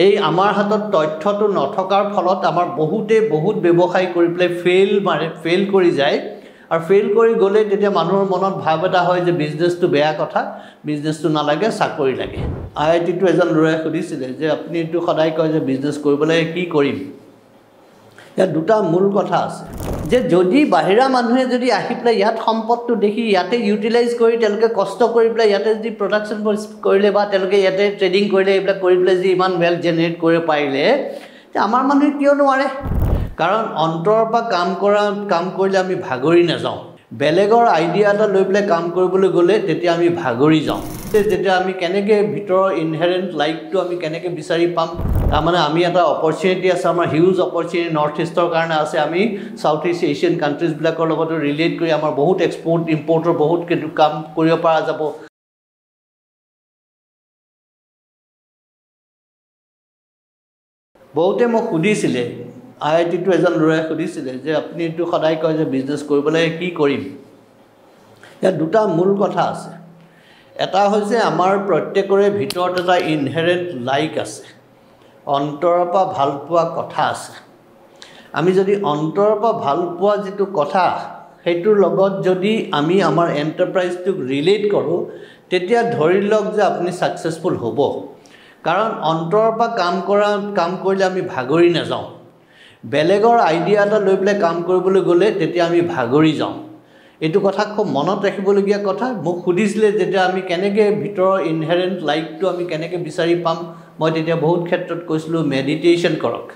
এই আমাৰ হাতত তথ্যটো নথকাৰ ফলত আমাৰ বহুত ব্যৱসায় কৰি পেলাই ফেইল কৰি যায় আৰু ফেইল কৰি গ'লে তেতিয়া মানুহৰ মনত ভাৱ এটা হয় যে বিজনেছটো বেয়া কথা বিজনেছটো নালাগে চাকৰি লাগে আইআইটিটো এজন ল'ৰাই সুধিছিলে যে আপুনি এইটো সদায় কয় যে বিজনেছ কৰিবলৈ কি কৰিম ইয়াত দুটা মূল কথা আছে যে যদি বাহিৰা মানুহে যদি আহি পেলাই ইয়াত সম্পদটো দেখি ইয়াতে ইউটিলাইজ কৰি তেওঁলোকে কষ্ট কৰি পেলাই ইয়াতে যদি প্ৰডাকশ্যন কৰিলে বা তেওঁলোকে ইয়াতে ট্ৰেডিং কৰিলে এইবিলাক কৰি পেলাই যি ইমান ৱেল্থ জেনেৰেট কৰিব পাৰিলে আমাৰ মানুহে কিয় নোৱাৰে কাৰণ অন্তৰৰ পৰা কাম কৰিলে আমি ভাগৰি নাযাওঁ বেলেগৰ আইডিয়া এটা লৈ পেলাই কাম কৰিবলৈ গ'লে তেতিয়া আমি ভাগৰি যাওঁ যেতিয়া আমি কেনেকৈ ভিতৰৰ ইনহেৰেণ্ট লাইফটো আমি কেনেকৈ বিচাৰি পাম তাৰমানে আমি এটা অপৰচুনিটি আছে আমাৰ হিউজ অপৰচুনিটি নৰ্থ ইষ্টৰ কাৰণে আছে আমি সাউথ ইষ্ট এছিয়ান কাণ্ট্ৰিজবিলাকৰ লগত ৰিলেট কৰি আমাৰ বহুত এক্সপৰ্ট ইম্পৰ্টৰ বহুত কাম কৰিব পৰা যাব বহুতে মোক সুধিছিলে আইআইটিটো এজন ল'ৰাই সুধিছিলে যে আপুনি এইটো সদায় কয় যে বিজনেছ কৰিবলৈ কি কৰিম ইয়াত দুটা মূল কথা আছে এটা হৈছে আমাৰ প্ৰত্যেকৰে ভিতৰত এটা ইনহেৰেণ্ট লাইক আছে অন্তৰৰ পৰা ভাল পোৱা কথা আছে আমি যদি অন্তৰৰ পৰা ভাল পোৱা যিটো কথা সেইটোৰ লগত যদি আমি আমাৰ এণ্টাৰপ্ৰাইজটোক ৰিলেট কৰোঁ তেতিয়া ধৰি লওক যে আপুনি ছাকচেছফুল হ'ব কাৰণ অন্তৰৰ পৰা কাম কৰিলে আমি ভাগৰি নাযাওঁ বেলেগৰ আইডিয়া এটা লৈ পেলাই কাম কৰিবলৈ গ'লে তেতিয়া আমি ভাগৰি যাওঁ এইটো কথা খুব মনত ৰাখিবলগীয়া কথা মোক সুধিছিলে যেতিয়া আমি কেনেকৈ ভিতৰৰ ইনহেৰেণ্ট লাইফটো আমি কেনেকৈ বিচাৰি পাম মই তেতিয়া বহুত ক্ষেত্ৰত কৈছিলোঁ মেডিটেশ্যন কৰক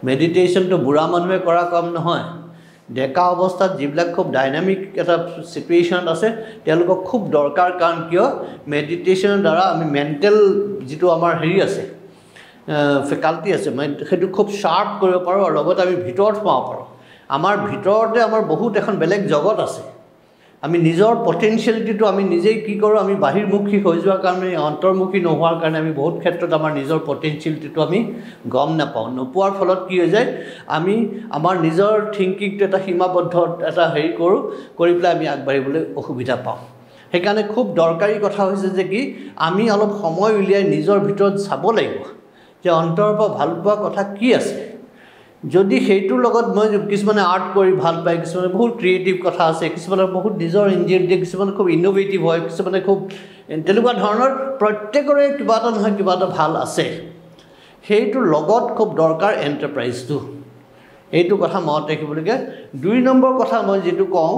মেডিটেশ্যনটো বুঢ়া মানুহে কৰা কাম নহয় ডেকা অৱস্থাত যিবিলাক খুব ডাইনামিক এটা চিটুৱেশ্যনত আছে তেওঁলোকক খুব দৰকাৰ কাৰণ কিয় মেডিটেশ্যনৰ দ্বাৰা আমি মেণ্টেল যিটো আমাৰ হেৰি আছে ফেকাল্টি আছে মানে সেইটো খুব শাৰ্প কৰিব পাৰোঁ আৰু লগতে আমি ভিতৰত সোমাব পাৰোঁ আমাৰ ভিতৰতে আমাৰ বহুত এখন বেলেগ জগত আছে আমি নিজৰ পটেনচিয়েলিটিটো আমি নিজেই কি কৰোঁ আমি বাহিৰমুখী হৈ যোৱাৰ কাৰণে অন্তৰ্মুখী নোহোৱাৰ কাৰণে আমি বহুত ক্ষেত্ৰত আমাৰ নিজৰ পটেনচিয়েলিটিটো আমি গম নাপাওঁ নোপোৱাৰ ফলত কি হৈ যায় আমি আমাৰ নিজৰ থিংকিংটো এটা সীমাবদ্ধ এটা হেৰি কৰি পেলাই আমি আগবাঢ়িবলৈ অসুবিধা পাওঁ সেইকাৰণে খুব দৰকাৰী কথা হৈছে যে কি আমি অলপ সময় উলিয়াই নিজৰ ভিতৰত চাব লাগিব যে অন্তৰৰ পৰা ভাল পোৱা কথা কি আছে যদি সেইটোৰ লগত মই কিছুমানে আৰ্ট কৰি ভাল পায় কিছুমানে বহুত ক্ৰিয়েটিভ কথা আছে কিছুমানৰ বহুত নিজৰ ইঞ্জিনিয়াৰিং কিছুমানে খুব ইনোভেটিভ হয় কিছুমানে খুব তেনেকুৱা ধৰণৰ প্ৰত্যেকৰে কিবা এটা নহয় কিবা এটা ভাল আছে সেইটোৰ লগত খুব দৰকাৰ এণ্টাৰপ্ৰাইজটো এইটো কথা মনত ৰাখিবলগীয়া 2 নম্বৰ কথা মই যিটো কওঁ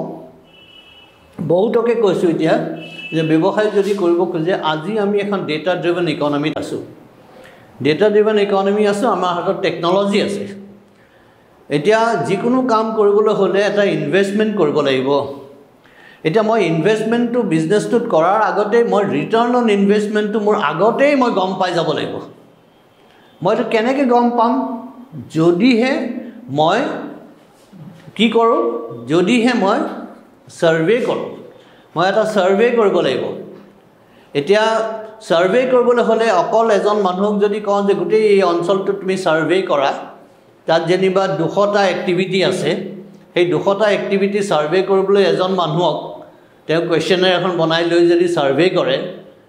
বহুতকে কৈছোঁ এতিয়া যে ব্যৱসায় যদি কৰিব খোজে আজি আমি এখন ডেটা ড্ৰিভেন ইকনমিত আছোঁ ডেটা ড্ৰিভেন ইকনমি আছোঁ আমাৰ হাতত টেকন'লজি আছে এতিয়া যিকোনো কাম কৰিবলৈ হ'লে এটা ইনভেষ্টমেণ্ট কৰিব লাগিব এতিয়া মই ইনভেষ্টমেণ্টটো বিজনেছটোত কৰাৰ আগতে মই ৰিটাৰ্ণ অন ইনভেষ্টমেণ্টটো মোৰ আগতেই মই গম পাই যাব লাগিব মই এইটো কেনেকৈ গম পাম যদিহে মই কি কৰোঁ যদিহে মই সাৰ্ভে কৰোঁ মই এটা সাৰ্ভে কৰিব লাগিব এতিয়া সাৰ্ভে কৰিবলৈ হ'লে অকল এজন মানুহক যদি কওঁ যে গোটেই এই অঞ্চলটো তুমি সাৰ্ভে কৰা তাত যেনিবা 200টা এক্টিভিটি আছে সেই 200টা এক্টিভিটি সাৰ্ভে কৰিবলৈ এজন মানুহক তেওঁ কুৱেশ্যনাৰ এখন বনাই লৈ যদি সাৰ্ভে কৰে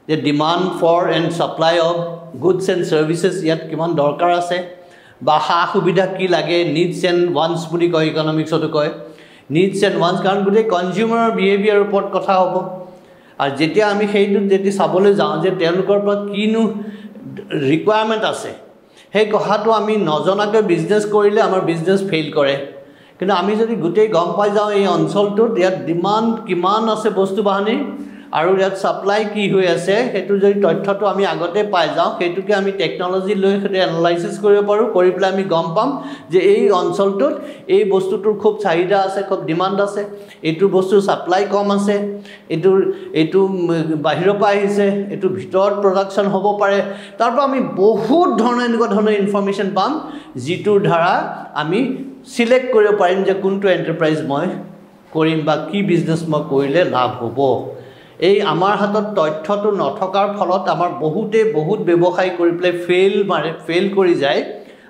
যে demand for and supply of goods and services ইয়াত কিমান দৰকাৰ আছে বা সা সুবিধা কি লাগে নিডছ এণ্ড ৱান্টছ বুলি কয় ইকনমিক্সতো কয় নিডছ এণ্ড ৱান্টছ কাৰণ গোটেই কনজিউমাৰৰ বিহেভিয়াৰৰ ওপৰত কথা হ'ব আৰু যেতিয়া আমি সেইটোত যদি চাবলৈ যাওঁ যে তেওঁলোকৰ পৰা কিনো ৰিকুৱাৰমেণ্ট আছে সেই কথাটো আমি নজনাকৈ বিজনেছ কৰিলে আমাৰ বিজনেছ ফেইল কৰে কিন্তু আমি যদি গোটেই গম পাই যাওঁ এই অঞ্চলটোত ইয়াত ডিমাণ্ড কিমান আছে বস্তু বাহানি আৰু ইয়াত ছাপ্লাই কি হৈ আছে সেইটো যদি তথ্যটো আমি আগতে পাই যাওঁ সেইটোকে আমি টেকন'লজি লৈ সেইটো এনালাইচিছ কৰিব পাৰোঁ কৰি পেলাই আমি গম পাম যে এই অঞ্চলটোত এই বস্তুটোৰ খুব চাহিদা আছে খুব ডিমাণ্ড আছে এইটো বস্তুৰ ছাপ্লাই কম আছে এইটো বাহিৰৰ পৰা আহিছে এইটো ভিতৰত প্ৰডাকশ্যন হ'ব পাৰে তাৰ পৰা আমি বহুত ধৰণৰ এনেকুৱা ধৰণৰ ইনফৰ্মেশ্যন পাম যিটোৰ দ্বাৰা আমি সিলেক্ট কৰিব পাৰিম যে কোনটো এণ্টাৰপ্ৰাইজ মই কৰিম বা কি বিজনেছ মই কৰিলে লাভ হ'ব এই আমাৰ হাতত তথ্যটো নথকাৰ ফলত আমাৰ বহুত ব্যৱসায় কৰি পেলাই ফেইল কৰি যায়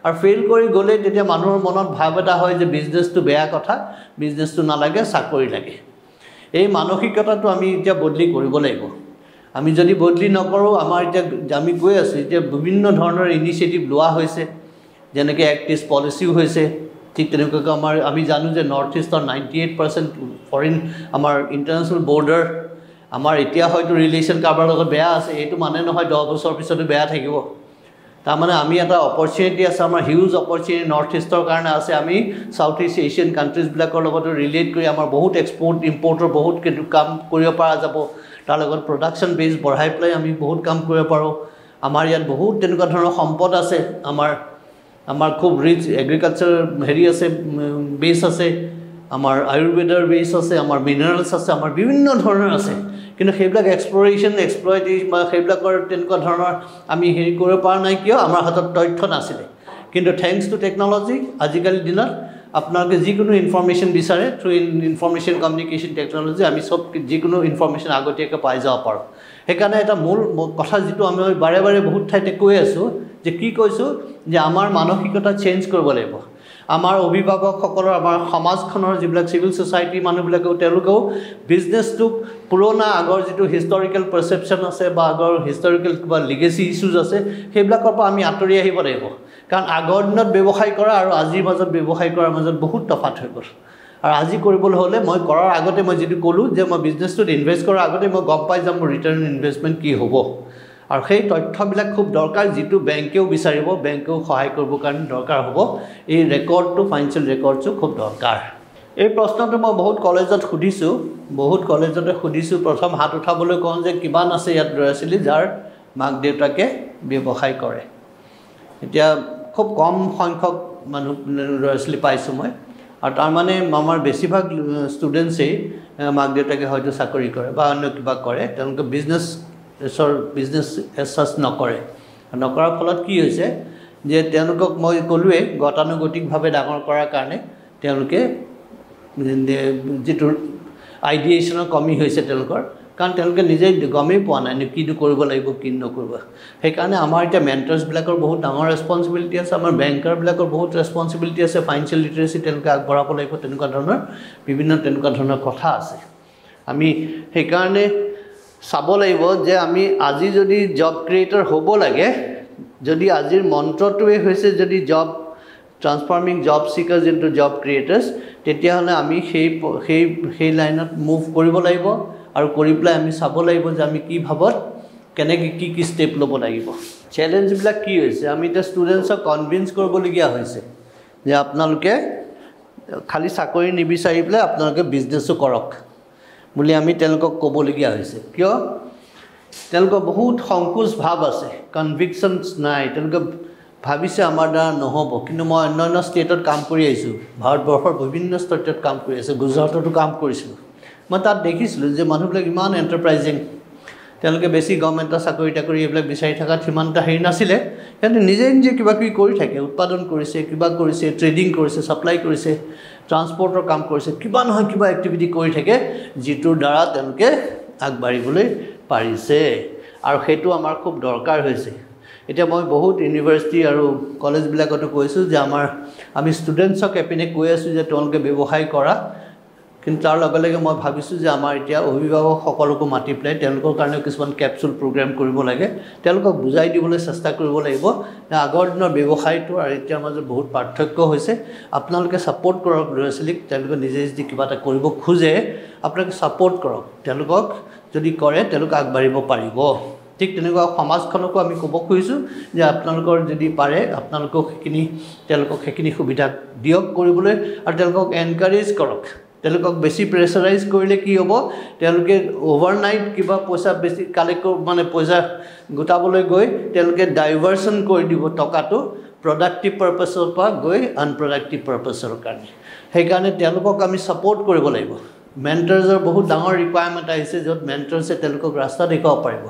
আৰু ফেইল কৰি গ'লে তেতিয়া মানুহৰ মনত ভাৱ এটা হয় যে বিজনেছটো বেয়া কথা বিজনেছটো নালাগে চাকৰি লাগে এই মানসিকতাটো আমি এতিয়া বদলি কৰিব লাগিব আমি যদি বদলি নকৰোঁ আমাৰ এতিয়া আমি গৈ আছোঁ এতিয়া বিভিন্ন ধৰণৰ ইনিচিয়েটিভ লোৱা হৈছে যেনেকৈ এক্ট ইষ্ট পলিচিও হৈছে ঠিক তেনেকুৱাকৈ আমি জানো যে নৰ্থ ইষ্টৰ 98% ফৰেইন আমাৰ ইণ্টাৰনেশ্যনেল বৰ্ডাৰ আমাৰ এতিয়া হয়তো ৰিলেশ্যন কাৰোবাৰ লগত বেয়া আছে এইটো মানে নহয় 10 বছৰ পিছতো বেয়া থাকিব তাৰমানে আমি এটা অপৰচুনিটি আছে আমাৰ হিউজ অপৰচুনিটি নৰ্থ ইষ্টৰ কাৰণে আছে আমি সাউথ ইষ্ট এছিয়ান কাণ্ট্ৰিজবিলাকৰ লগত ৰিলেট কৰি আমাৰ বহুত এক্সপৰ্ট ইম্পৰ্টৰ বহুত কাম কৰিব পৰা যাব তাৰ লগত প্ৰডাকশ্যন বেছ বঢ়াই পেলাই আমি বহুত কাম কৰিব পাৰোঁ আমাৰ ইয়াত বহুত তেনেকুৱা ধৰণৰ সম্পদ আছে আমাৰ খুব ৰিচ এগ্ৰিকালচাৰ হেৰি আছে বেছ আছে আমাৰ আয়ুৰ্বেদৰ বেছ আছে আমাৰ মিনাৰেলছ আছে আমাৰ বিভিন্ন ধৰণৰ আছে কিন্তু সেইবিলাক এক্সপ্লৰেশ্যন এক্সপ্লয়টেশ্যন বা সেইবিলাকৰ তেনেকুৱা ধৰণৰ আমি হেৰি কৰিব পৰা নাই কিয় আমাৰ হাতত তথ্য নাছিলে কিন্তু থেংকছ টু টেকন'লজি আজিকালিৰ দিনত আপোনালোকে যিকোনো ইনফৰমেশ্যন বিচাৰে থ্ৰু ইনফৰমেশ্যন কমিউনিকেশ্যন টেকন'লজি আমি চব যিকোনো ইনফৰমেশ্যন আগতীয়াকৈ পাই যাব পাৰোঁ সেইকাৰণে এটা মূল কথা যিটো আমি বাৰে বাৰে বহুত ঠাইতে কৈ আছোঁ যে কি কৈছোঁ যে আমাৰ মানসিকতা চেঞ্জ কৰিব লাগিব আমাৰ অভিভাৱকসকলৰ আমাৰ সমাজখনৰ যিবিলাক চিভিল ছ'চাইটিৰ মানুহবিলাকেও তেওঁলোকেও বিজনেছটোক পুৰণা আগৰ যিটো হিষ্টৰিকেল পাৰচেপশ্যন আছে বা আগৰ হিষ্টৰিকেল কিবা লিগেচি ইছ্যুজ আছে সেইবিলাকৰ পৰা আমি আঁতৰি আহিব লাগিব কাৰণ আগৰ দিনত ব্যৱসায় কৰা আৰু আজিৰ মাজত ব্যৱসায় কৰাৰ মাজত বহুত তফাত হৈ গ'ল আৰু আজি কৰিবলৈ হ'লে মই কৰাৰ আগতে মই যিটো ক'লোঁ যে মই বিজনেছটোত ইনভেষ্ট কৰাৰ আগতে মই গম পাই যাম মোৰ ৰিটাৰ্ণ ইনভেষ্টমেণ্ট কি হ'ব আৰু সেই তথ্যবিলাক খুব দৰকাৰ যিটো বেংকেও বিচাৰিব বেংকেও সহায় কৰিবৰ কাৰণে দৰকাৰ হ'ব এই ৰেকৰ্ডটো ফাইনেন্সিয়েল ৰেকৰ্ডটো খুব দৰকাৰ এই প্ৰশ্নটো মই বহুত কলেজত সুধিছোঁ প্ৰথম হাত উঠাবলৈ কওঁ যে কিমান আছে ইয়াত ল'ৰা ছোৱালী যাৰ মাক দেউতাকে ব্যৱসায় কৰে এতিয়া খুব কম সংখ্যক মানুহ ল'ৰা ছোৱালী পাইছোঁ মই আৰু তাৰমানে আমাৰ বেছিভাগ ষ্টুডেণ্টছেই মাক দেউতাকে হয়তো চাকৰি কৰে বা অন্য কিবা কৰে তেওঁলোকে বিজনেছ এছ নকৰে নকৰাৰ ফলত কি হৈছে যে তেওঁলোকক মই ক'লোৱেই গতানুগতিকভাৱে ডাঙৰ কৰাৰ কাৰণে তেওঁলোকে যিটো আইডিয়েশ্যনৰ কমি হৈছে তেওঁলোকৰ কাৰণ তেওঁলোকে নিজেই গমেই পোৱা নাই কিনো কৰিব লাগিব কি নকৰিব সেইকাৰণে আমাৰ এতিয়া মেণ্টাৰ্ছবিলাকৰ বহুত ডাঙৰ ৰেছপনচিবিলিটি আছে আমাৰ বেংকাৰবিলাকৰ বহুত ৰেছপনচিবিলিটি আছে ফাইনেন্সিয়েল লিটাৰেচি তেওঁলোকে আগবঢ়াব লাগিব তেনেকুৱা ধৰণৰ কথা আছে আমি সেইকাৰণে চাব লাগিব যে আমি আজি যদি জব ক্ৰিয়েটৰ হ'ব লাগে যদি আজিৰ মন্ত্ৰটোৱে হৈছে যদি job transforming job seekers into job creators তেতিয়াহ'লে আমি সেই লাইনত মুভ কৰিব লাগিব আৰু কৰি পেলাই আমি চাব লাগিব যে আমি কি ভাবত কেনেকৈ কি ষ্টেপ ল'ব লাগিব চেলেঞ্জবিলাক কি হৈছে আমি এতিয়া ষ্টুডেণ্টছক কনভিন্স কৰিবলগীয়া হৈছে যে আপোনালোকে খালি চাকৰি নিবিচাৰি পেলাই আপোনালোকে বিজনেছো কৰক বুলি আমি তেওঁলোকক ক'বলগীয়া হৈছে কিয় তেওঁলোকৰ বহুত সংকোচ ভাৱ আছে কনভিকশ্যনছ নাই তেওঁলোকে ভাবিছে আমাৰ দ্বাৰা নহ'ব কিন্তু মই অন্যান্য ষ্টেটত কাম কৰি আহিছোঁ ভাৰতবৰ্ষৰ বিভিন্ন ষ্টেটত কাম কৰি আছোঁ গুজৰাটতো কাম কৰিছিলোঁ মই তাত দেখিছিলোঁ যে মানুহবিলাক ইমান এণ্টাৰপ্ৰাইজিং তেওঁলোকে বেছি গভৰ্ণমেণ্টৰ চাকৰি তাকৰি এইবিলাক বিচাৰি থকাত সিমান এটা হেৰি নাছিলে সিহঁতে নিজে কিবা কিবি কৰি থাকে উৎপাদন কৰিছে কিবা কৰিছে ট্ৰেডিং কৰিছে ছাপ্লাই কৰিছে ট্ৰান্সপৰ্টৰ কাম কৰিছে কিবা নহয় কিবা এক্টিভিটি কৰি থাকে যিটোৰ দ্বাৰা তেওঁলোকে আগবাঢ়িবলৈ পাৰিছে আৰু সেইটো আমাৰ খুব দৰকাৰ হৈছে এতিয়া মই বহুত ইউনিভাৰ্চিটি আৰু কলেজবিলাকতো কৈছোঁ যে আমি ষ্টুডেণ্টছক এপিনে কৈ আছোঁ যে তেওঁলোকে ব্যৱসায় কৰা কিন্তু তাৰ লগে লগে মই ভাবিছোঁ যে আমাৰ এতিয়া অভিভাৱকসকলকো মাতি পেলাই তেওঁলোকৰ কাৰণেও কিছুমান কেপচুল প্ৰগ্ৰেম কৰিব লাগে তেওঁলোকক বুজাই দিবলৈ চেষ্টা কৰিব লাগিব যে আগৰ দিনৰ ব্যৱসায়টো আৰু এতিয়াৰ মাজত বহুত পাৰ্থক্য হৈছে আপোনালোকে ছাপৰ্ট কৰক ল'ৰা ছোৱালীক তেওঁলোকে নিজে যদি কিবা এটা কৰিব খোজে আপোনালোকে ছাপৰ্ট কৰক তেওঁলোকক যদি কৰে তেওঁলোকে আগবাঢ়িব পাৰিব ঠিক তেনেকুৱা সমাজখনকো আমি ক'ব খুজিছোঁ যে আপোনালোকৰ যদি পাৰে তেওঁলোকক সেইখিনি সুবিধা দিয়ক কৰিবলৈ আৰু তেওঁলোকক এনকাৰেজ কৰক তেওঁলোকক বেছি প্ৰেছাৰাইজ কৰিলে কি হ'ব তেওঁলোকে অভাৰনাইট কিবা পইচা বেছি কালেক্ট পইচা গোটাবলৈ গৈ তেওঁলোকে ডাইভাৰ্চন কৰি দিব টকাটো প্ৰডাক্টিভ পাৰ্পাছৰ পৰা গৈ আনপ্ৰডাক্টিভ পাৰ্পাছৰ কাৰণে সেইকাৰণে তেওঁলোকক আমি ছাপৰ্ট কৰিব লাগিব মেণ্টাৰ্ছৰ বহুত ডাঙৰ ৰিকুৱাৰমেণ্ট আহিছে য'ত মেণ্টাৰ্ছে তেওঁলোকক ৰাস্তা দেখুৱাব পাৰিব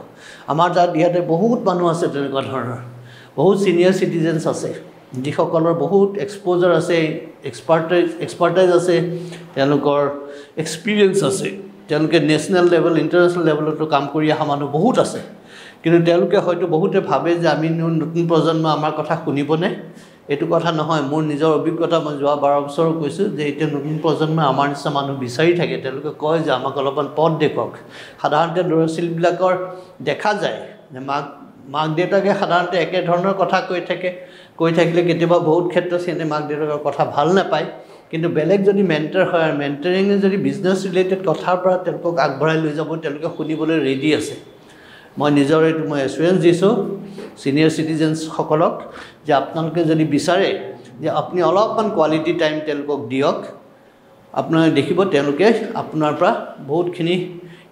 আমাৰ তাত ইয়াতে বহুত মানুহ আছে তেনেকুৱা ধৰণৰ বহুত ছিনিয়ৰ চিটিজেনছ আছে যিসকলৰ বহুত এক্সপ'জাৰ আছে এক্সপাৰ্টাইজ আছে তেওঁলোকৰ এক্সপিৰিয়েঞ্চ আছে তেওঁলোকে নেশ্যনেল লেভেল ইণ্টাৰনেশ্যনেল লেভেলতো কাম কৰি অহা মানুহ বহুত আছে কিন্তু তেওঁলোকে হয়তো বহুতে ভাবে যে আমি নতুন প্ৰজন্ম আমাৰ কথা শুনিবনে এইটো কথা নহয় মোৰ নিজৰ অভিজ্ঞতা মই যোৱা 12 বছৰ কৈছোঁ যে এতিয়া নতুন প্ৰজন্মই আমাৰ নিচিনা মানুহ বিচাৰি থাকে তেওঁলোকে কয় যে আমাক অলপমান পথ দেখুৱাওক সাধাৰণতে ল'ৰা ছোৱালীবিলাকৰ দেখা যায় যে মাক দেউতাকে সাধাৰণতে একে ধৰণৰ কথা কৈ থাকিলে কেতিয়াবা বহুত ক্ষেত্ৰত সিহঁতে মাক দেউতাকৰ কথা ভাল নাপায় কিন্তু বেলেগ যদি মেণ্টৰ হয় আৰু মেণ্টৰিঙে যদি বিজনেছ ৰিলেটেড কথাৰ পৰা তেওঁলোকক আগবঢ়াই লৈ যাব তেওঁলোকে শুনিবলৈ ৰেডি আছে মই নিজৰ এইটো মই এছুৰেঞ্চ দিছোঁ ছিনিয়ৰ চিটিজেনসকলক যে আপোনালোকে যদি বিচাৰে যে আপুনি অলপমান কোৱালিটি টাইম তেওঁলোকক দিয়ক আপোনালোকে দেখিব তেওঁলোকে আপোনাৰ পৰা বহুতখিনি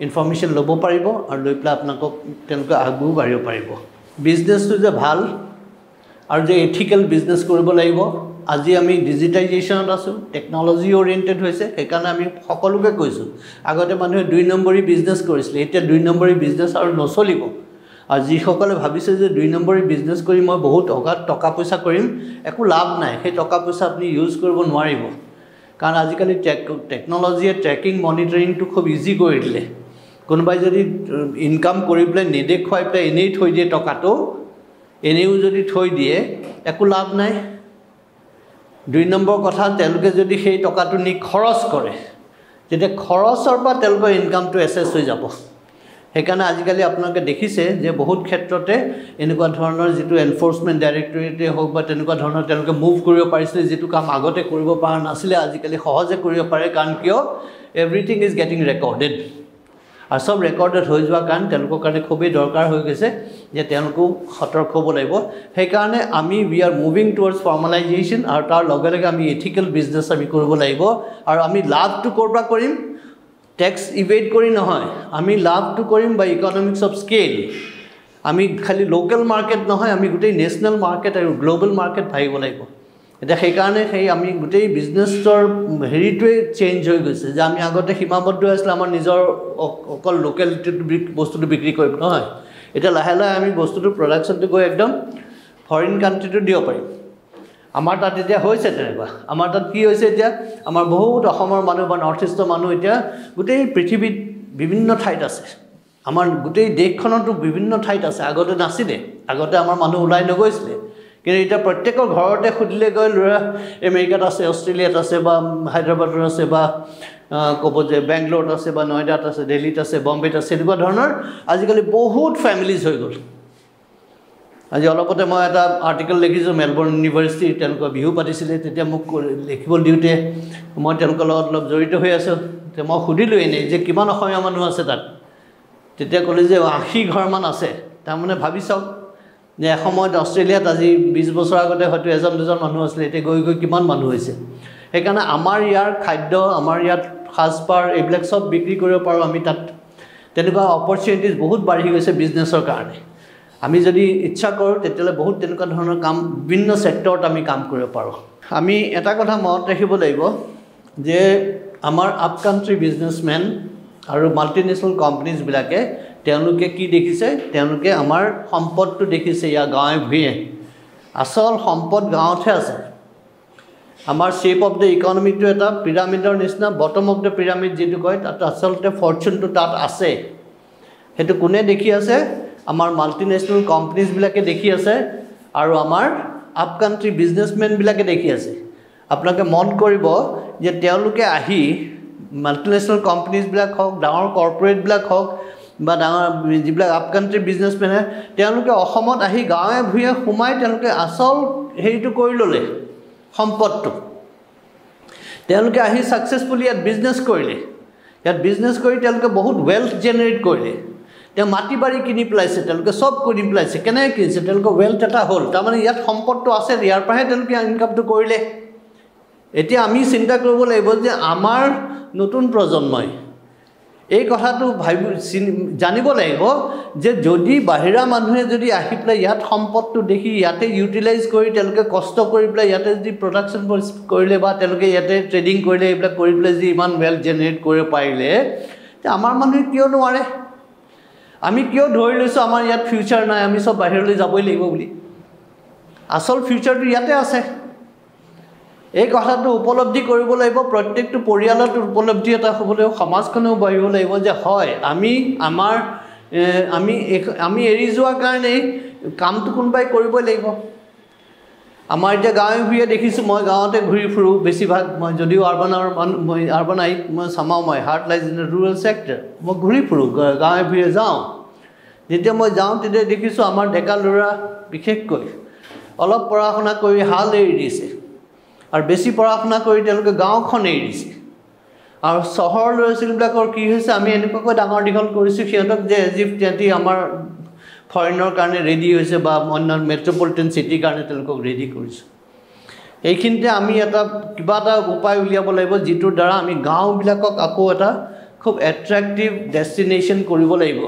ইনফৰমেশ্যন ল'ব পাৰিব আৰু লৈ পেলাই আপোনালোকক তেওঁলোকে আগবঢ়াব বাঢ়িব পাৰিব বিজনেছটো যে ভাল আৰু যে এথিকেল বিজনেছ কৰিব লাগিব আজি আমি ডিজিটাইজেশ্যনত আছোঁ টেকন'লজি অৰিয়েণ্টেড হৈছে সেইকাৰণে আমি সকলোকে কৈছোঁ আগতে মানুহে 2 নম্বৰী বিজনেছ কৰিছিলে এতিয়া 2 নম্বৰী বিজনেছ আৰু নচলিব আৰু যিসকলে ভাবিছে যে 2 নম্বৰী বিজনেছ কৰি মই বহুত অগাধ টকা পইচা কৰিম একো লাভ নাই সেই টকা পইচা আপুনি ইউজ কৰিব নোৱাৰিব কাৰণ আজিকালি টেকন'লজিয়ে ট্ৰেকিং মনিটৰিংটো খুব ইজি কৰি দিলে কোনোবাই যদি ইনকাম কৰি পেলাই নেদেখুৱাই পেলাই এনেই থৈ দিয়ে টকাটো এনেও যদি থৈ দিয়ে একো লাভ নাই 2 নম্বৰ কথা তেওঁলোকে যদি সেই টকাটো নি খৰচ কৰে তেতিয়া খৰচৰ পৰা তেওঁলোকৰ ইনকামটো এছেছ হৈ যাব সেইকাৰণে আজিকালি আপোনালোকে দেখিছে যে বহুত ক্ষেত্ৰতে এনেকুৱা ধৰণৰ যিটো এনফৰ্চমেণ্ট ডাইৰেক্টৰেটে হওক বা তেনেকুৱা ধৰণৰ তেওঁলোকে মুভ কৰিব পাৰিছিলে যিটো কাম আগতে কৰিব পৰা নাছিলে আজিকালি সহজে কৰিব পাৰে কাৰণ কিয় এভৰিথিং ইজ গেটিং ৰেকৰ্ডেড আৰু সব ৰেকৰ্ডেড হৈ যোৱাৰ কাৰণ তেওঁলোকৰ কাৰণে খুবেই দৰকাৰ হৈ গৈছে যে তেওঁলোকো সতৰ্ক হ'ব লাগিব সেইকাৰণে আমি we are moving towards formalisation আৰু তাৰ লগে লগে আমি এথিকেল বিজনেছ আমি কৰিব লাগিব আৰু আমি লাভটো ক'ৰ পৰা কৰিম টেক্স ইভেড কৰি নহয় আমি লাভটো কৰিম বা ইকনমিক্স অফ স্কেল আমি খালি লোকেল মাৰ্কেট নহয় আমি গোটেই নেশ্যনেল মাৰ্কেট আৰু গ্লোবেল মাৰ্কেট ভাবিব লাগিব এতিয়া সেইকাৰণে আমি গোটেই বিজনেছৰ হেৰিটোৱে চেঞ্জ হৈ গৈছে যে আমি আগতে সীমাবদ্ধ আছিলে আমাৰ নিজৰ অকল লোকেলিটিটো বস্তুটো বিক্ৰী কৰিব নহয় এতিয়া লাহে লাহে আমি বস্তুটো প্ৰডাকশ্যনটো গৈ একদম ফৰেইন কাণ্ট্ৰিটো দিব পাৰিম আমাৰ তাত এতিয়া হৈছে তেনেকুৱা আমাৰ তাত কি হৈছে এতিয়া আমাৰ বহুত অসমৰ মানুহ বা নৰ্থ ইষ্টৰ মানুহ এতিয়া গোটেই পৃথিৱীত বিভিন্ন ঠাইত আছে আমাৰ গোটেই দেশখনতো বিভিন্ন ঠাইত আছে আগতে নাছিলে আগতে আমাৰ মানুহ ওলাই নগৈছিলে কিন্তু এতিয়া প্ৰত্যেকৰ ঘৰতে খুদিলে গৈ ল'ৰা আমেৰিকাত আছে অষ্ট্ৰেলিয়াত আছে বা হায়দৰাবাদত আছে বা ক'ব যে বেংগলোৰত আছে বা নয়ডাত আছে দিল্লীত আছে বম্বেত আছে এনেকুৱা ধৰণৰ আজিকালি বহুত ফেমিলিজ হৈ গ'ল আজি অলপতে মই এটা আৰ্টিকেল লিখিছোঁ মেলবৰ্ণ ইউনিভাৰ্চিটি তেওঁলোকৰ বিহু পাতিছিলে তেতিয়া মোক লিখিবলৈ দিওঁতে মই তেওঁলোকৰ লগত অলপ জড়িত হৈ আছোঁ তেতিয়া মই সুধিলোঁ এনেই যে কিমান অসমীয়া মানুহ আছে তাত তেতিয়া ক'লে যে 80 ঘৰমান আছে তাৰমানে ভাবি চাওক যে এসময়ত অষ্ট্ৰেলিয়াত আজি 20 বছৰ আগতে হয়তো এজন দুজন মানুহ আছিলে এতিয়া গৈ গৈ কিমান মানুহ হৈছে সেইকাৰণে আমাৰ ইয়াৰ খাদ্য আমাৰ ইয়াত সাজপাৰ এইবিলাক চব বিক্ৰী কৰিব পাৰোঁ আমি তাত তেনেকুৱা অপৰচুনিটিজ বহুত বাঢ়ি গৈছে বিজনেছৰ কাৰণে আমি যদি ইচ্ছা কৰোঁ তেতিয়াহ'লে বহুত তেনেকুৱা ধৰণৰ কাম বিভিন্ন ছেক্টৰত আমি কাম কৰিব পাৰোঁ আমি এটা কথা মনত ৰাখিব লাগিব যে আমাৰ আপ কাণ্ট্ৰি বিজনেছমেন আৰু মাল্টিনেশ্যনেল কোম্পানীজবিলাকে তেওঁলোকে কি দেখিছে তেওঁলোকে আমাৰ সম্পদটো দেখিছে ইয়াৰ গাঁৱে ভূঞে আচল সম্পদ গাঁৱতহে আছে আমাৰ শ্বেপ অফ দ্য ইকনমিটো এটা পিৰামিডৰ নিচিনা বটম অফ দ্য পিৰামিড যিটো কয় তাত আচলতে ফৰ্চুনটো তাত আছে সেইটো কোনে দেখি আছে আমাৰ মাল্টিনেশ্যনেল কোম্পানীজবিলাকে দেখি আছে আৰু আমাৰ আপ কাণ্ট্ৰি বিজনেছমেনবিলাকে দেখি আছে আপোনালোকে মন কৰিব যে তেওঁলোকে আহি মাল্টিনেশ্যনেল কোম্পানীজবিলাক হওক ডাঙৰ কৰ্পৰেটবিলাক হওক বা ডাঙৰ যিবিলাক আপ কাণ্ট্ৰি বিজনেছমেনে তেওঁলোকে অসমত আহি গাঁৱে ভূঞে সোমাই তেওঁলোকে আচল হেৰিটো কৰি ল'লে সম্পদটো তেওঁলোকে আহি ছাকচেছফুলি ইয়াত বিজনেছ কৰিলে ইয়াত বিজনেছ কৰি তেওঁলোকে বহুত ৱেল্থ জেনেৰেট কৰিলে তেওঁ মাটি বাৰী কিনি পেলাইছে তেওঁলোকে চব কিনি পেলাইছে কেনেকৈ কিনিছে তেওঁলোকৰ ৱেল্থ এটা হ'ল তাৰমানে ইয়াত সম্পদটো আছে ইয়াৰ পৰাহে তেওঁলোকে ইনকামটো কৰিলে এতিয়া আমি চিন্তা কৰিব লাগিব যে আমাৰ নতুন প্ৰজন্মই এই কথাটো জানিব লাগিব যে যদি বাহিৰা মানুহে যদি আহি পেলাই ইয়াত সম্পদটো দেখি ইয়াতে ইউটিলাইজ কৰি তেওঁলোকে কষ্ট কৰি পেলাই ইয়াতে যদি প্ৰডাকশ্যন কৰিলে বা তেওঁলোকে ইয়াতে ট্ৰেডিং কৰিলে এইবিলাক কৰি পেলাই যদি ইমান ৱেল্থ জেনেৰেট কৰিব পাৰিলে তে আমাৰ মানুহে কিয় নোৱাৰে আমি কিয় ধৰি লৈছোঁ আমাৰ ইয়াত ফিউচাৰ নাই আমি চব বাহিৰলৈ যাবই লাগিব বুলি আচল ফিউচাৰটো ইয়াতে আছে এই কথাটো উপলব্ধি কৰিব লাগিব প্ৰত্যেকটো পৰিয়ালত উপলব্ধি এটা হ'ব লাগিব সমাজখনেও বাঢ়িব লাগিব যে হয় আমি এৰি যোৱাৰ কাৰণেই কামটো কোনোবাই কৰিবই লাগিব আমাৰ এতিয়া গাঁৱে ভূঞে দেখিছোঁ মই গাঁৱতে ঘূৰি ফুৰোঁ বেছিভাগ মই যদিও আৰ্বানাইট মই চামাও মই heart lies in rural sector মই ঘূৰি ফুৰোঁ গাঁৱে ভূঞে যাওঁ যেতিয়া মই যাওঁ তেতিয়া দেখিছোঁ আমাৰ ডেকা ল'ৰা বিশেষকৈ অলপ পঢ়া শুনা কৰি হাল এৰি দিছে আৰু বেছি পঢ়া শুনা কৰি তেওঁলোকে গাঁওখন এৰি দিছে আৰু চহৰৰ ল'ৰা ছোৱালীবিলাকৰ কি হৈছে আমি এনেকুৱাকৈ ডাঙৰ দীঘল কৰিছোঁ সিহঁতক যে এজিভ সিহঁতি আমাৰ ফৰেনৰ কাৰণে ৰেডি হৈছে বা অন্য মেট্ৰপলিটেন চিটিৰ কাৰণে তেওঁলোকক ৰেডি কৰিছোঁ এইখিনিতে আমি কিবা এটা উপায় উলিয়াব লাগিব যিটোৰ দ্বাৰা আমি গাঁওবিলাকক আকৌ এটা খুব এট্ৰেক্টিভ ডেষ্টিনেশ্যন কৰিব লাগিব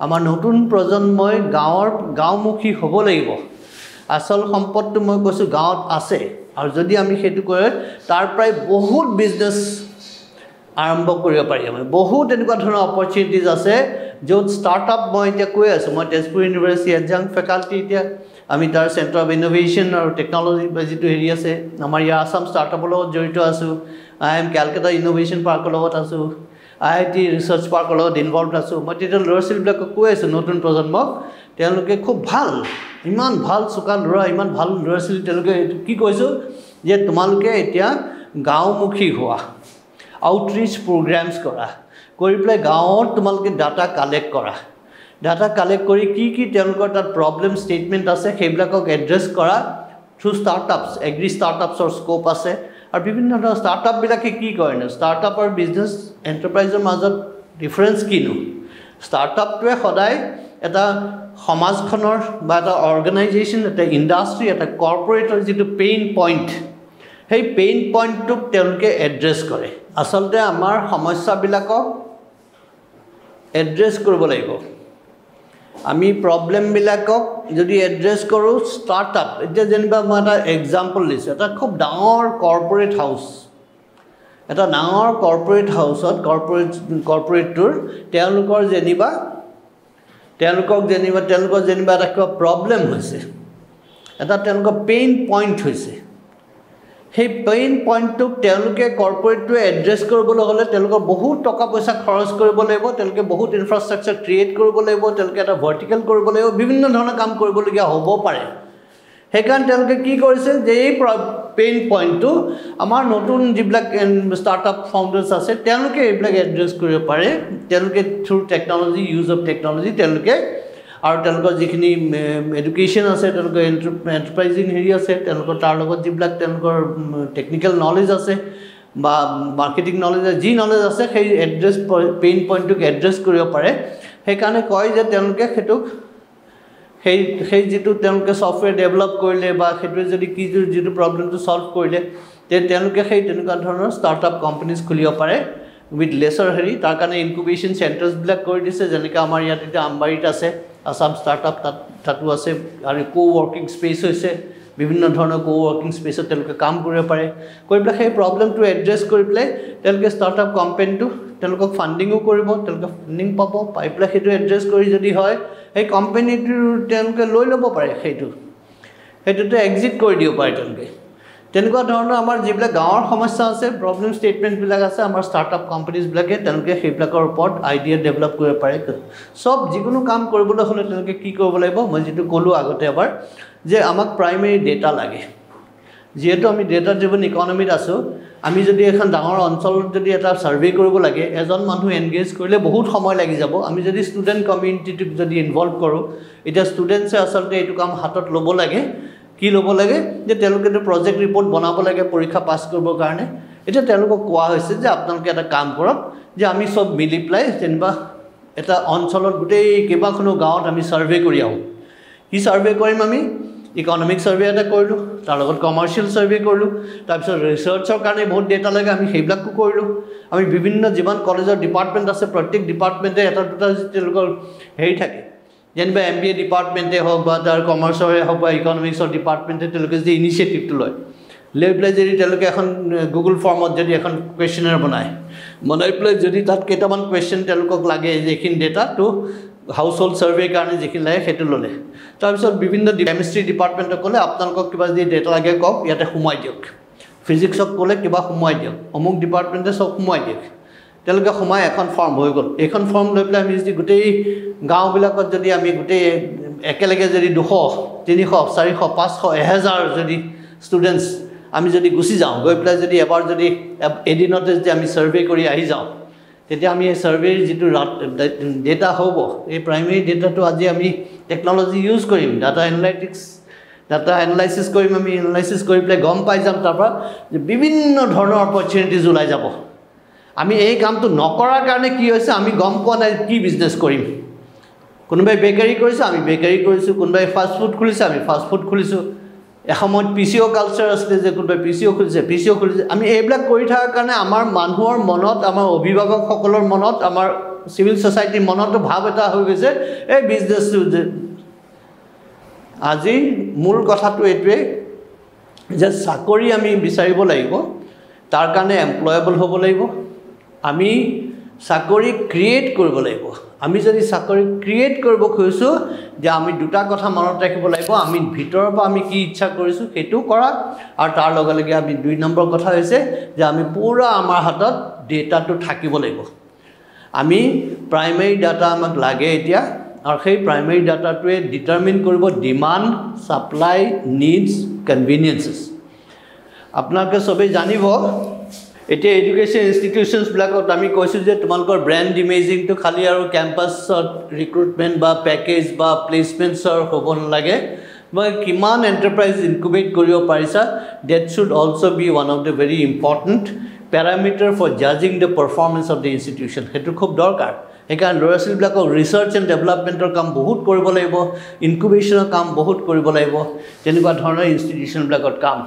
আমাৰ নতুন প্ৰজন্মই গাঁওমুখী হ'ব লাগিব আচল সম্পদটো মই কৈছোঁ গাঁৱত আছে আৰু যদি আমি সেইটো কৰে তাৰ পৰাই বহুত বিজনেছ আৰম্ভ কৰিব পাৰি আমি বহুত এনেকুৱা ধৰণৰ অপৰচুনিটিজ আছে য'ত ষ্টাৰ্টআপ মই এতিয়া কৈ আছোঁ মই তেজপুৰ ইউনিভাৰ্চিটি এডজাংক্ট ফেকাল্টি এতিয়া আমি তাৰ চেণ্টাৰ অফ ইন'ভেশ্যন আৰু টেকন'লজি যিটো হেৰি আছে আমাৰ ইয়াৰ আছাম ষ্টাৰ্টআপৰ লগত জড়িত আছোঁ IIM কেলকাটা ইন'ভেশ্যন পাৰ্কৰ লগত আছোঁ IIT ৰিচাৰ্চ পাৰ্কৰ লগত ইনভলভ আছোঁ মই তেতিয়া ল'ৰা ছোৱালীবিলাকক কৈ আছোঁ নতুন প্ৰজন্মক তেওঁলোকে খুব ভাল ইমান ভাল চোকা ল'ৰা ইমান ভাল ল'ৰা ছোৱালী তেওঁলোকে কি কৈছোঁ যে তোমালোকে এতিয়া গাঁওমুখী হোৱা আউটৰিচ প্ৰগ্ৰামছ কৰা কৰি পেলাই গাঁৱত তোমালোকে ডাটা কালেক্ট কৰা ডাটা কালেক্ট কৰি কি তেওঁলোকৰ তাত প্ৰব্লেম ষ্টেটমেণ্ট আছে সেইবিলাকক এড্ৰেছ কৰা থ্ৰু ষ্টাৰ্টআপছ এগ্ৰি ষ্টাৰ্টআপছৰ স্ক'প আছে আৰু বিভিন্ন ধৰণৰ ষ্টাৰ্টআপবিলাকে কি কৰেনো ষ্টাৰ্টআপ আৰু বিজনেছ এণ্টাৰপ্ৰাইজৰ মাজত ডিফাৰেঞ্চ কিনো ষ্টাৰ্টআপটোৱে সদায় এটা সমাজখনৰ বা এটা অৰ্গেনাইজেশ্যন এটা ইণ্ডাষ্ট্ৰী এটা কৰ্পৰেটৰ যিটো পেইন পইণ্ট সেই পেইন পইণ্টটোক তেওঁলোকে এড্ৰেছ কৰে আচলতে আমাৰ সমস্যাবিলাকক এড্ৰেছ কৰিব লাগিব আমি প্ৰব্লেমবিলাকক যদি এড্ৰেছ কৰোঁ ষ্টাৰ্টআপ এতিয়া যেনিবা মই এটা এক্সাম্পল দিছোঁ এটা খুব ডাঙৰ কৰ্পৰেট হাউচ এটা ডাঙৰ কৰ্পৰেট হাউচত কৰ্পৰেটটোৰ তেওঁলোকৰ যেনিবা এটা কিবা প্ৰব্লেম হৈছে এটা তেওঁলোকৰ পেইন পইণ্ট হৈছে সেই পেইন পইণ্টটোক তেওঁলোকে কৰ্পৰেটটোৱে এড্ৰেছ কৰিবলৈ হ'লে তেওঁলোকৰ বহুত টকা পইচা খৰচ কৰিব লাগিব তেওঁলোকে বহুত ইনফ্ৰাষ্ট্ৰাকচাৰ ক্ৰিয়েট কৰিব লাগিব তেওঁলোকে এটা ভাৰ্টিকেল কৰিব লাগিব বিভিন্ন ধৰণৰ কাম কৰিবলগীয়া হ'ব পাৰে সেইকাৰণে তেওঁলোকে কি কৰিছে যে এই পেইন পইণ্টটো আমাৰ নতুন যিবিলাক ষ্টাৰ্টআপ ফাউণ্ডাৰ্ছ আছে তেওঁলোকে এইবিলাক এড্ৰেছ কৰিব পাৰে তেওঁলোকে through technology use of technology তেওঁলোকে আৰু তেওঁলোকৰ যিখিনি এডুকেশ্যন আছে তেওঁলোকৰ এণ্টাৰপ্ৰাইজিং হেৰি আছে তেওঁলোকৰ তাৰ লগত যিবিলাক তেওঁলোকৰ টেকনিকেল নলেজ আছে বা মাৰ্কেটিং নলেজ যি নলেজ আছে সেই এড্ৰেছ পেইন পইণ্টটোক এড্ৰেছ কৰিব পাৰে সেইকাৰণে কয় যে তেওঁলোকে সেইটোক সেই যিটো তেওঁলোকে ছফ্টৱেৰ ডেভেলপ কৰিলে বা সেইটোৱে যদি যিটো প্ৰব্লেমটো ছল্ভ কৰিলে তেওঁলোকে সেই তেনেকুৱা ধৰণৰ ষ্টাৰ্টআপ কোম্পানীজ খুলিব পাৰে উইথ লেছৰ হেৰি তাৰ কাৰণে ইনকুবেশ্যন চেণ্টাৰ্ছবিলাক কৰি দিছে যেনেকৈ আমাৰ ইয়াত এতিয়া আমবাৰীত আছে আছাম ষ্টাৰ্টআপ তাতো আছে আৰু ৱৰ্কিং স্পেচ হৈছে বিভিন্ন ধৰণৰ ৱৰ্কিং স্পেচত তেওঁলোকে কাম কৰিব পাৰে কৰি পেলাই সেই প্ৰব্লেমটো এড্ৰেছ কৰি পেলাই তেওঁলোকে ষ্টাৰ্টআপ কোম্পানীটো তেওঁলোকক ফাণ্ডিঙো কৰিব তেওঁলোকে ফাণ্ডিং পাই পেলাই সেইটো এড্ৰেছ কৰি যদি হয় সেই কোম্পানীটো তেওঁলোকে লৈ ল'ব পাৰে সেইটোতে এক্সিট কৰি দিব পাৰে তেওঁলোকে তেনেকুৱা ধৰণৰ আমাৰ যিবিলাক গাঁৱৰ সমস্যা আছে প্ৰব্লেম ষ্টেটমেণ্টবিলাক আছে আমাৰ ষ্টাৰ্টআপ কোম্পানীজবিলাকে তেওঁলোকে সেইবিলাকৰ ওপৰত আইডিয়া ডেভেলপ কৰিব পাৰে চব যিকোনো কাম কৰিবলৈ হ'লে তেওঁলোকে কি কৰিব লাগিব মই যিটো ক'লোঁ আগতে এবাৰ যে আমাক প্ৰাইমেৰী ডেটা লাগে যিহেতু আমি ডেটা ড্ৰিভেন ইকনমিত আছোঁ আমি যদি এখন ডাঙৰ অঞ্চলত যদি এটা ছাৰ্ভে কৰিব লাগে এজন মানুহ এনগেজ কৰিলে বহুত সময় লাগি যাব আমি যদি ষ্টুডেণ্ট কমিউনিটিটোক যদি ইনভলভ কৰোঁ এতিয়া ষ্টুডেণ্টছে আচলতে এইটো কাম হাতত ল'ব লাগে কি ল'ব লাগে যে তেওঁলোকে এইটো প্ৰজেক্ট ৰিপৰ্ট বনাব লাগে পৰীক্ষা পাছ কৰিবৰ কাৰণে এতিয়া তেওঁলোকক কোৱা হৈছে যে আপোনালোকে এটা কাম কৰক যে আমি চব মিলি পেলাই যেনিবা এটা অঞ্চলত গোটেই কেইবাখনো গাঁৱত আমি ছাৰ্ভে কৰি আহোঁ কি ছাৰ্ভে কৰিম আমি ইকনমিক ছাৰ্ভে এটা কৰিলোঁ তাৰ লগত কমাৰ্চিয়েল ছাৰ্ভে কৰিলোঁ তাৰপিছত ৰিচাৰ্চৰ কাৰণে বহুত ডেটা লাগে আমি সেইবিলাকো কৰিলোঁ আমি বিভিন্ন যিমান কলেজৰ ডিপাৰ্টমেণ্ট আছে প্ৰত্যেক ডিপাৰ্টমেণ্টে এটা দুটা তেওঁলোকৰ হেৰি থাকে যেনিবা MBA ডিপাৰ্টমেণ্টে হওক বা তাৰ কমাৰ্চৰে হওক বা ইকনমিক্সৰ ডিপাৰ্টমেণ্টে তেওঁলোকে যদি ইনিচিয়েটিভটো লৈ পেলাই যদি তেওঁলোকে এখন গুগল ফৰ্মত যদি এখন কুৱেশ্যনাৰ বনাই পেলাই যদি তাত কেইটামান কুৱেশ্যন তেওঁলোকক লাগে যিখিনি ডেটাটো হাউচ হোল্ড ছাৰ্ভেৰ কাৰণে যিখিনি লাগে সেইটো ল'লে তাৰপিছত বিভিন্ন কেমিষ্ট্ৰি ডিপাৰ্টমেণ্টক ক'লে আপোনালোকক কিবা যদি ডেটা লাগে কওক ইয়াতে সোমাই দিয়ক ফিজিক্সক ক'লে কিবা সোমাই দিয়ক অমুক ডিপাৰ্টমেণ্টে চব সোমাই দিয়ক তেওঁলোকে সোমাই এখন ফৰ্ম হৈ গ'ল এইখন ফৰ্ম লৈ পেলাই আমি যদি গোটেই গাঁওবিলাকত যদি আমি গোটেই একেলগে যদি 200 300 400 500 1000 যদি ষ্টুডেণ্টছ আমি যদি গুচি যাওঁ গৈ পেলাই যদি এবাৰ যদি এদিনতে যদি আমি সাৰ্ভে কৰি আহি যাওঁ তেতিয়া আমি এই সাৰ্ভেৰ যিটো ডেটা হ'ব এই প্ৰাইমেৰী ডেটাটো আজি আমি টেকনলজি ইউজ কৰিম ডাটা এনালাইসিস কৰিম আমি এনালাইসিস কৰি পেলাই গম পাই যাম তাৰপৰা যে বিভিন্ন ধৰণৰ অপৰচুনিটিজ ওলাই যাব আমি এই কামটো নকৰাৰ কাৰণে কি হৈছে আমি গম পোৱা নাই কি বিজনেছ কৰিম কোনোবাই বেকাৰী কৰিছে আমি বেকাৰী কৰিছো কোনোবাই ফাষ্ট ফুড খুলিছে আমি ফাষ্ট ফুড খুলিছো এসময়ত পিচিও কালচাৰ আছিল যে কোনোবাই পিচিও খুলিছে আমি এইবিলাক কৰি থকাৰ কাৰণে আমাৰ মানুহৰ মনত আমাৰ অভিভাৱকসকলৰ মনত আমাৰ সিভিল সোসাইটিৰ মনতো ভাৱ এটা হৈ গৈছে এই বিজনেছটো আজি মূল কথাটো এইটোৱে যে চাকৰি আমি বিচাৰিব লাগিব তাৰ কাৰণে এমপ্লয়েবল হ'ব লাগিব আমি চাকৰি ক্ৰিয়েট কৰিব লাগিব আমি যদি চাকৰি ক্ৰিয়েট কৰিব খুজিছো যে আমি দুটা কথা মনত ৰাখিব লাগিব আমি ভিতৰৰ পৰা আমি কি ইচ্ছা কৰিছো সেইটো কৰা আৰু তাৰ লগে লগে আমি 2 নম্বৰ কথা হৈছে যে আমি পুৰা আমাৰ হাতত ডেটাটো থাকিব লাগিব আমি প্ৰাইমেৰী ডাটা আমাক লাগে এতিয়া আৰু সেই প্ৰাইমেৰী ডাটাটোৱে ডিটাৰমিন কৰিব ডিমান্ড সাপ্লাই নিডস কনভিনিয়েন্সেস আপোনালোকে সবেই জানিব এতিয়া এডুকেশন ইনষ্টিটিউশনছ ব্লাকত আমি কৈছো যে তোমালোকৰ ব্ৰ্যান্ড ইমেজিং তো খালি আৰু ক্যাম্পাছত ৰিক্ৰুটমেন্ট বা প্যাকেজ বা প্লেসমেন্টছৰ হ'ব নালাগে মই কিমান এন্টাৰপ্ৰাইজ ইনকুবেট কৰিব পাৰিছা that should also be one of the very important parameter for judging the performance of the institution হেতু খুব দৰকাৰ একাৰণ ল'ৰা-ছোৱালী ব্লাকৰ ৰিসাৰ্চ এণ্ড ডেভেলপমেন্টৰ কাম বহুত কৰিব লাগিব ইনকুবেশনৰ কাম বহুত কৰিব লাগিব তেনেকুৱা ধৰণৰ ইনষ্টিটিউশন ব্লাকত কাম